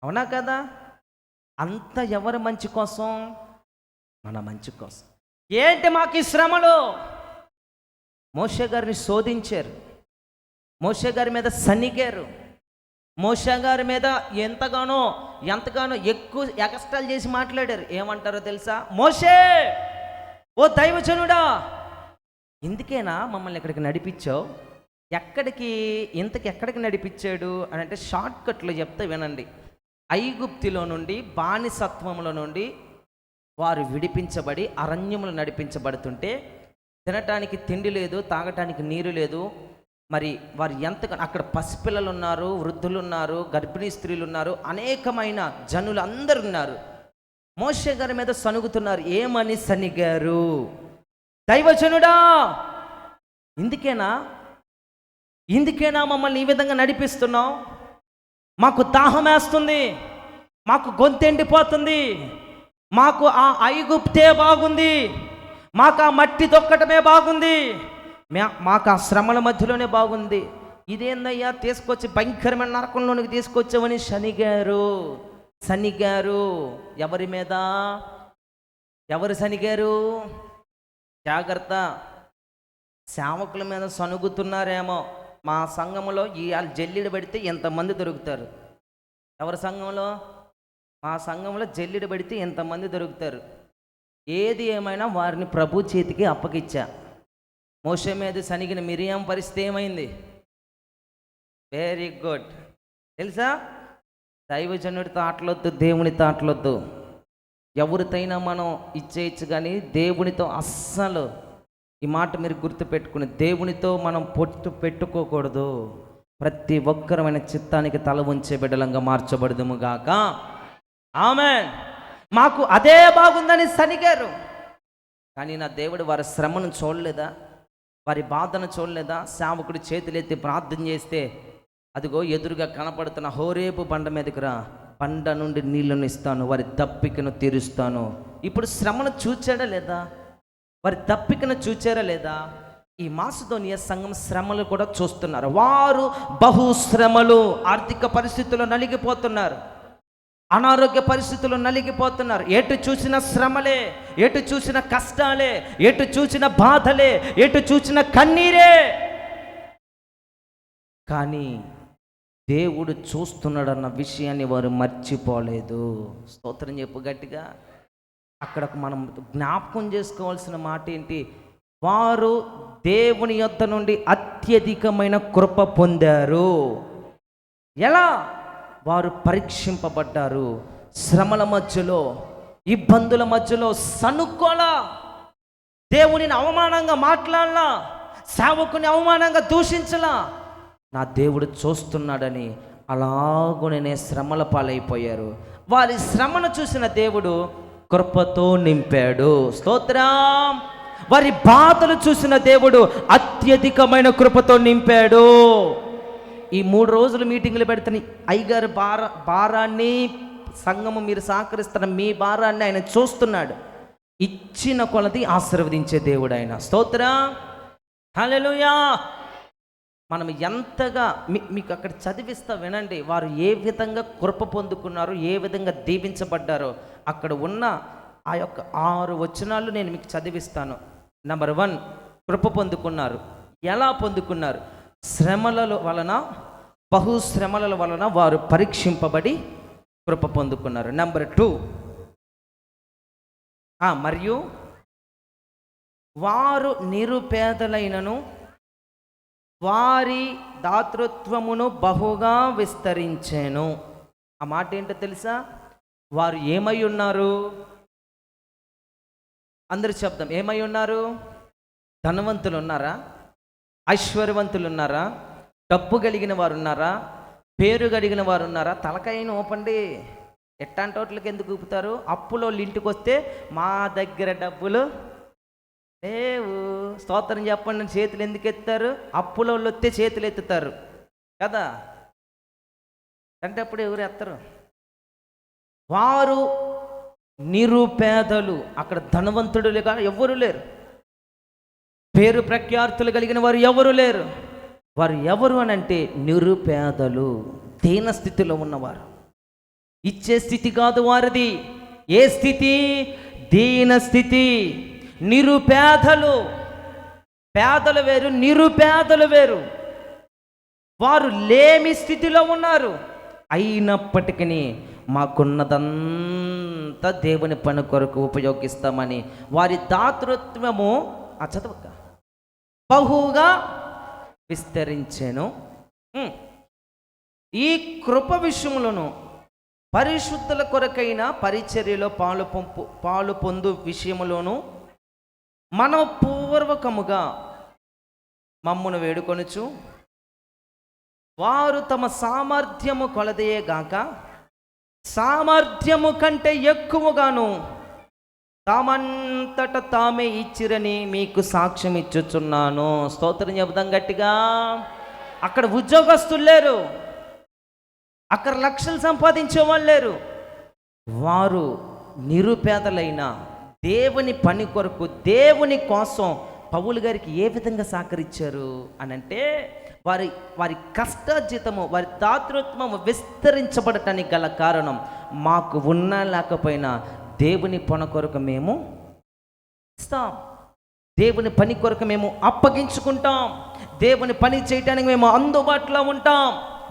అవునా కదా? అంత ఎవరి మంచి కోసం? మన మంచి కోసం. ఏంటి మాకు ఈ శ్రమలు? మోషే గారిని శోధించారు, మోషే గారి మీద సన్నిగారు, మోషే గారి మీద ఎంతగానో ఎక్కువ ఎగస్ట్రాలు చేసి మాట్లాడారు. ఏమంటారో తెలుసా? మోషే, ఓ దైవజనుడా, ఇందుకేనా మమ్మల్ని ఇక్కడికి నడిపించావు? ఎక్కడికి నడిపించాడు అని అంటే షార్ట్ కట్లో చెప్తే వినండి. ఐగుప్తిలో నుండి, బానిసత్వంలో నుండి వారు విడిపించబడి అరణ్యములు నడిపించబడుతుంటే తినటానికి తిండి లేదు, తాగటానికి నీరు లేదు. మరి వారు అక్కడ పసిపిల్లలు ఉన్నారు, వృద్ధులు ఉన్నారు, గర్భిణీ స్త్రీలు ఉన్నారు, అనేకమైన జనులు అందరు ఉన్నారు. మోషే గారి మీద సనుగుతున్నారు. ఏమని సనిగారు? దైవజనుడా, ఇందుకేనా మమ్మల్ని ఈ విధంగా నడిపిస్తున్నావు? మాకు దాహం వేస్తుంది, మాకు గొంతెండిపోతుంది, మాకు ఆ ఐగుప్తే బాగుంది, మాకు ఆ మట్టి దొక్కటమే బాగుంది, మాకు ఆ శ్రమల మధ్యలోనే బాగుంది. ఇదేందయ్యా తీసుకొచ్చి భయంకరమైన నరకంలోనికి తీసుకొచ్చామని సనిగారు. ఎవరి మీద? ఎవరు సనిగారు? జాగ్రత్త, సేవకుల మీద సనుగుతున్నారేమో. మా సంఘంలో జల్లిడి పెడితే ఎంతమంది దొరుకుతారు? ఎవరి సంఘంలో? మా సంఘంలో జల్లిడి పెడితే ఎంతమంది దొరుకుతారు? ఏది ఏమైనా వారిని ప్రభు చేతికి అప్పగిచ్చా. మోషే మీద సనిగిన మిరియాం పరిస్థితి ఏమైంది? Very good. తెలుసా? దైవజనుడితో ఆటలొద్దు, దేవునితో ఆటలొద్దు. ఎవరితైనా మనం ఇచ్చేయచ్చు, కానీ దేవునితో అస్సలు. ఈ మాట మీరు గుర్తుపెట్టుకుని, దేవునితో మనం పొట్టు పెట్టుకోకూడదు. ప్రతి ఒక్కరమైన చిత్తానికి తల ఉంచే బిడ్డలంగా మార్చబడదుము గాక. ఆమేన్. మాకు అదే బాగుందని సనిగారు, కానీ నా దేవుడు వారి శ్రమను చూడలేదా? వారి బాధను చూడలేదా? సేవకుడు చేతులెత్తి ప్రార్థన చేస్తే అదిగో ఎదురుగా కనపడుతున్న హోరేబు బండ మీదకి రా, బండ నుండి నీళ్లను ఇస్తాను, వారి దప్పికను తీరుస్తాను. ఇప్పుడు శ్రమను చూచాడా లేదా? వారి దప్పికను చూచారా లేదా? ఈ మాసిదోనియా సంఘం శ్రమలు కూడా చూస్తున్నారు. వారు బహుశ్రమలు, ఆర్థిక పరిస్థితుల్లో నలిగిపోతున్నారు, అనారోగ్య పరిస్థితుల్లో నలిగిపోతున్నారు. ఎటు చూసిన శ్రమలే, ఎటు చూసిన కష్టాలే, ఎటు చూసిన బాధలే, ఎటు చూసిన కన్నీరే. కానీ దేవుడు చూస్తున్నాడన్న విషయాన్ని వారు మర్చిపోలేదు. స్తోత్రం చెప్పు గట్టిగా. అక్కడ మనం జ్ఞాపకం చేసుకోవాల్సిన మాట ఏంటి? వారు దేవుని యొద్ద నుండి అత్యధికమైన కృప పొందారు. ఎలా? వారు పరీక్షింపబడ్డారు. శ్రమల మధ్యలో, ఇబ్బందుల మధ్యలో సనుక్కోలా, దేవునిని అవమానంగా మాట్లాడలా, సేవకుని అవమానంగా దూషించలా. నా దేవుడు చూస్తున్నాడని అలాగునే శ్రమల పాలైపోయారు. వారి శ్రమను చూసిన దేవుడు కృపతో నింపాడు. స్తోత్రం. వారి బాధలు చూసిన దేవుడు అత్యధికమైన కృపతో నింపాడు. ఈ 3 రోజులు మీటింగులు పెడుతున్న అయ్యగారి భారాన్ని, సంఘము మీరు సహకరిస్తున్న మీ భారాన్ని ఆయన చూస్తున్నాడు. ఇచ్చిన కొలది ఆశీర్వదించే దేవుడు ఆయన. స్తోత్రం. హల్లెలూయా. మనం ఎంతగా మీకు అక్కడ చదివిస్తా వినండి. వారు ఏ విధంగా కృప పొందుకున్నారు, ఏ విధంగా దీవించబడ్డారో అక్కడ ఉన్న ఆ యొక్క 6 వచనాలు నేను మీకు చదివిస్తాను. నంబర్ 1, కృప పొందుకున్నారు. ఎలా పొందుకున్నారు? శ్రమల వలన, బహుశ్రమల వలన వారు పరీక్షింపబడి కృప పొందుకున్నారు. నంబర్ 2, మరియు వారు నిరుపేదలైనను వారి దాతృత్వమును బహుగా విస్తరించెను. ఆ మాట ఏంటో తెలుసా? వారు ఏమై ఉన్నారు? అందరూ చెప్దాం. ఏమై ఉన్నారు? ధనవంతులు ఉన్నారా? ఐశ్వర్యవంతులు ఉన్నారా? డబ్బు కలిగిన వారు ఉన్నారా? పేరు కలిగిన వారు ఉన్నారా? తలకాయను ఊపండి. ఎట్టాంటి వాటికి ఎందుకు ఊపుతారు? అప్పులో ఇంటికి వస్తే మా దగ్గర డబ్బులు లేవు. స్తోత్రం చెప్పండి. చేతులు ఎందుకు ఎత్తారు? అప్పులో వస్తే చేతులు ఎత్తుతారు కదా, అంటే అప్పుడు ఎవరు ఎత్తరు? వారు నిరుపేదలు. అక్కడ ధనవంతుడులుగా ఎవరు లేరు, పేరు ప్రఖ్యాతులు కలిగిన వారు ఎవరు లేరు. వారు ఎవరు అని అంటే నిరుపేదలు, దీన స్థితిలో ఉన్నవారు. ఇచ్చే స్థితి కాదు వారిది. ఏ స్థితి? దీన స్థితి. నిరుపేదలు. పేదలు వేరు, నిరుపేదలు వేరు. వారు లేమి స్థితిలో ఉన్నారు. అయినప్పటికీ మాకున్నదంతా దేవుని పని కొరకు ఉపయోగిస్తామని వారి దాతృత్వము చదవక బహుగా విస్తరించెను. ఈ కృప విషయంలోను పరిశుద్ధుల కొరకైన పరిచర్యలో పాలు పొందు విషయములోను మనపూర్వకముగా మమ్మును వేడుకొనుచు వారు తమ సామర్థ్యము కొలదయే గాక సామర్థ్యము కంటే ఎక్కువగాను తామంతట తామే ఇచ్చిరని మీకు సాక్ష్యం ఇచ్చుచున్నాను. స్తోత్రం చెబుదాం గట్టిగా. అక్కడ ఉద్యోగస్తులు లేరు, అక్కడ లక్షలు సంపాదించే వాళ్ళు లేరు. వారు నిరుపేదలైన దేవుని పని కొరకు, దేవుని కోసం పౌలు గారికి ఏ విధంగా సహకరించారు అని అంటే, వారి కష్టార్జితము, వారి దాతృత్వము విస్తరించబడటానికి గల కారణం, మాకు ఉన్నా లేకపోయినా దేవుని పని కొరకు మేము ఇస్తాం, దేవుని పని కొరకు మేము అప్పగించుకుంటాం, దేవుని పని చేయటానికి మేము అందుబాటులో ఉంటాం.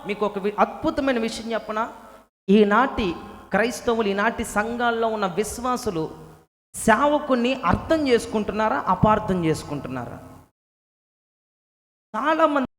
మీకు ఒక అద్భుతమైన విషయం చెప్పనా? ఈనాటి క్రైస్తవులు, ఈనాటి సంఘాల్లో ఉన్న విశ్వాసులు సేవకుని అర్థం చేసుకుంటున్నారా, అపార్థం చేసుకుంటున్నారా? చాలామంది